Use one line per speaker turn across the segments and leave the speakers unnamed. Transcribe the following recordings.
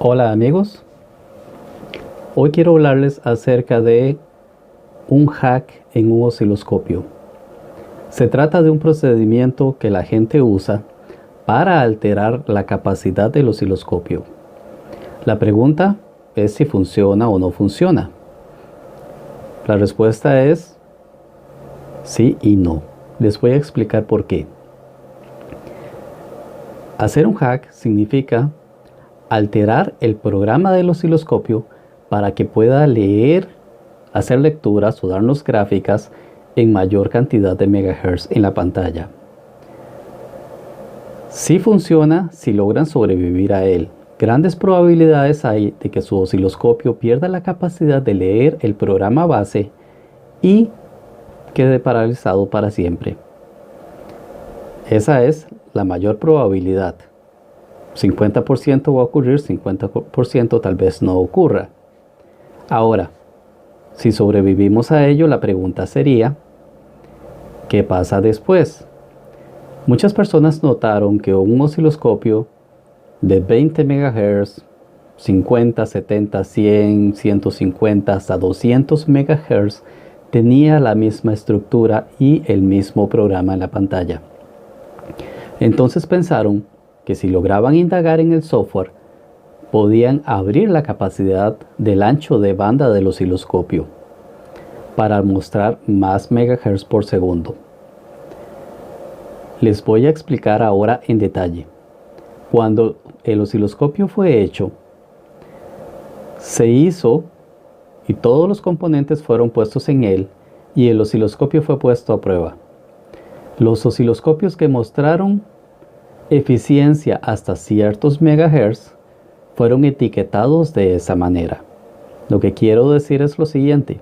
Hola amigos, hoy quiero hablarles acerca de un hack en un osciloscopio. Se trata de un procedimiento que la gente usa para alterar la capacidad del osciloscopio. La pregunta es si funciona o no funciona. La respuesta es sí y no. Les voy a explicar por qué. Hacer un hack significa alterar el programa del osciloscopio para que pueda leer, hacer lecturas o darnos gráficas en mayor cantidad de megahertz en la pantalla. Sí funciona si logran sobrevivir a él. Grandes probabilidades hay de que su osciloscopio pierda la capacidad de leer el programa base y quede paralizado para siempre. Esa es la mayor probabilidad. 50% va a ocurrir, 50% tal vez no ocurra. Ahora, si sobrevivimos a ello, la pregunta sería, ¿qué pasa después? Muchas personas notaron que un osciloscopio de 20 MHz, 50, 70, 100, 150 hasta 200 MHz tenía la misma estructura y el mismo programa en la pantalla. Entonces pensaron que si lograban indagar en el software, podían abrir la capacidad del ancho de banda del osciloscopio para mostrar más megahertz por segundo. Les voy a explicar ahora en detalle. Cuando el osciloscopio fue hecho, se hizo y todos los componentes fueron puestos en él y el osciloscopio fue puesto a prueba. Los osciloscopios que mostraron eficiencia hasta ciertos megahertz fueron etiquetados de esa manera. Lo que quiero decir es lo siguiente: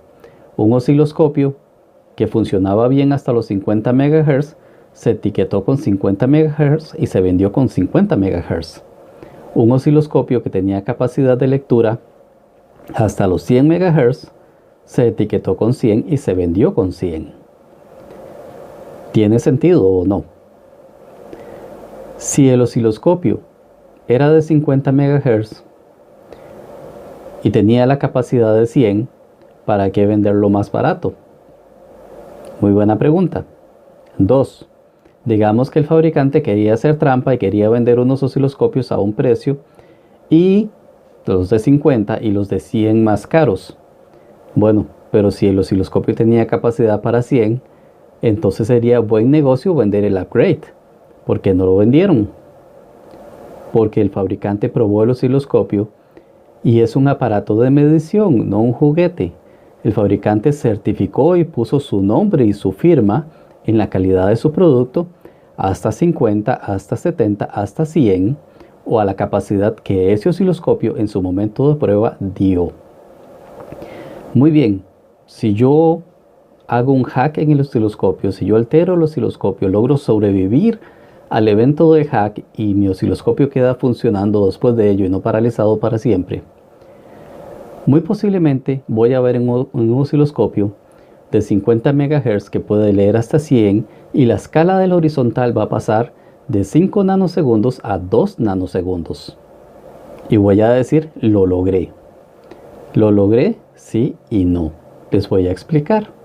un osciloscopio que funcionaba bien hasta los 50 MHz se etiquetó con 50 MHz y se vendió con 50 MHz. Un osciloscopio que tenía capacidad de lectura hasta los 100 MHz se etiquetó con 100 y se vendió con 100. ¿Tiene sentido o no? Si el osciloscopio era de 50 MHz y tenía la capacidad de 100, ¿para qué venderlo más barato? Muy buena pregunta. 2. Digamos que el fabricante quería hacer trampa y quería vender unos osciloscopios a un precio y los de 50 y los de 100 más caros. Bueno, pero si el osciloscopio tenía capacidad para 100, entonces sería buen negocio vender el upgrade. ¿Por qué no lo vendieron? Porque el fabricante probó el osciloscopio y es un aparato de medición, no un juguete. El fabricante certificó y puso su nombre y su firma en la calidad de su producto hasta 50, hasta 70, hasta 100 o a la capacidad que ese osciloscopio en su momento de prueba dio. Muy bien, si yo hago un hack en el osciloscopio, si yo altero el osciloscopio, logro sobrevivir al evento de hack y mi osciloscopio queda funcionando después de ello y no paralizado para siempre, muy posiblemente voy a ver en un osciloscopio de 50 MHz que puede leer hasta 100 y la escala del horizontal va a pasar de 5 nanosegundos a 2 nanosegundos. Y voy a decir, lo logré. Lo logré, sí y no. Les voy a explicar.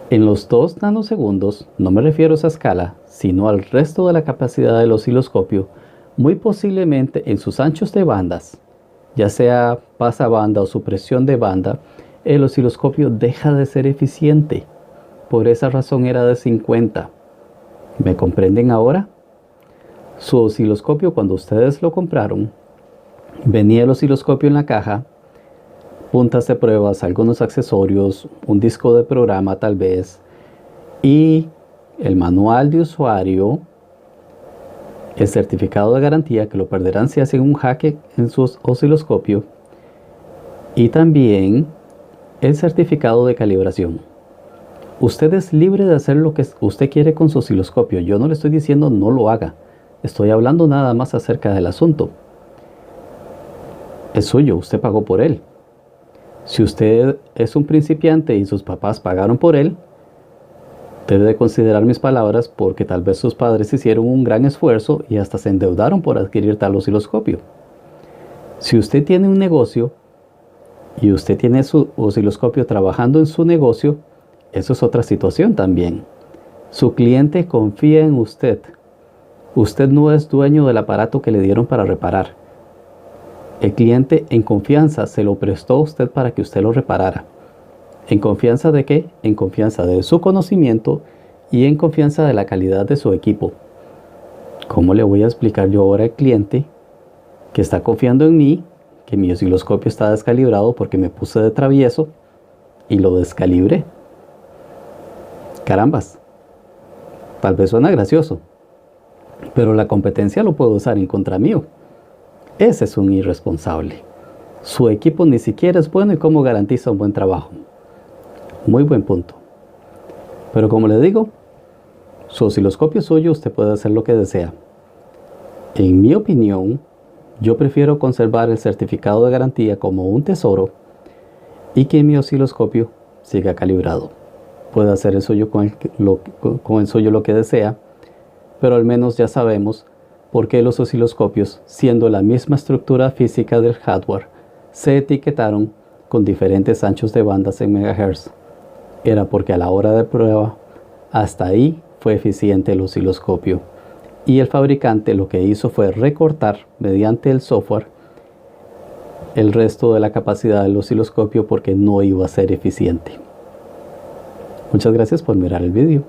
En los 2 nanosegundos, no me refiero a esa escala, sino al resto de la capacidad del osciloscopio, muy posiblemente en sus anchos de bandas, ya sea pasabanda o supresión de banda, el osciloscopio deja de ser eficiente. Por esa razón era de 50. ¿Me comprenden ahora? Su osciloscopio, cuando ustedes lo compraron, venía el osciloscopio en la caja, puntas de pruebas, algunos accesorios, un disco de programa tal vez, y el manual de usuario, el certificado de garantía, que lo perderán si hacen un hack en su osciloscopio, y también el certificado de calibración. Usted es libre de hacer lo que usted quiere con su osciloscopio. Yo no le estoy diciendo no lo haga. Estoy hablando nada más acerca del asunto. Es suyo, usted pagó por él. Si usted es un principiante y sus papás pagaron por él, debe de considerar mis palabras porque tal vez sus padres hicieron un gran esfuerzo y hasta se endeudaron por adquirir tal osciloscopio. Si usted tiene un negocio y usted tiene su osciloscopio trabajando en su negocio, eso es otra situación también. Su cliente confía en usted. Usted no es dueño del aparato que le dieron para reparar. El cliente en confianza se lo prestó a usted para que usted lo reparara. ¿En confianza de qué? En confianza de su conocimiento y en confianza de la calidad de su equipo. ¿Cómo le voy a explicar yo ahora al cliente que está confiando en mí, que mi osciloscopio está descalibrado porque me puse de travieso y lo descalibré? Carambas, tal vez suena gracioso, pero la competencia lo puede usar en contra mío. Ese es un irresponsable. Su equipo ni siquiera es bueno y cómo garantiza un buen trabajo. Muy buen punto. Pero como le digo, su osciloscopio es suyo, usted puede hacer lo que desea. En mi opinión, yo prefiero conservar el certificado de garantía como un tesoro y que mi osciloscopio siga calibrado. Puede hacer el suyo con el suyo lo que desea, pero al menos ya sabemos por qué los osciloscopios, siendo la misma estructura física del hardware, se etiquetaron con diferentes anchos de bandas en megahertz. Era porque a la hora de prueba, hasta ahí fue eficiente el osciloscopio. Y el fabricante lo que hizo fue recortar mediante el software el resto de la capacidad del osciloscopio porque no iba a ser eficiente. Muchas gracias por mirar el vídeo.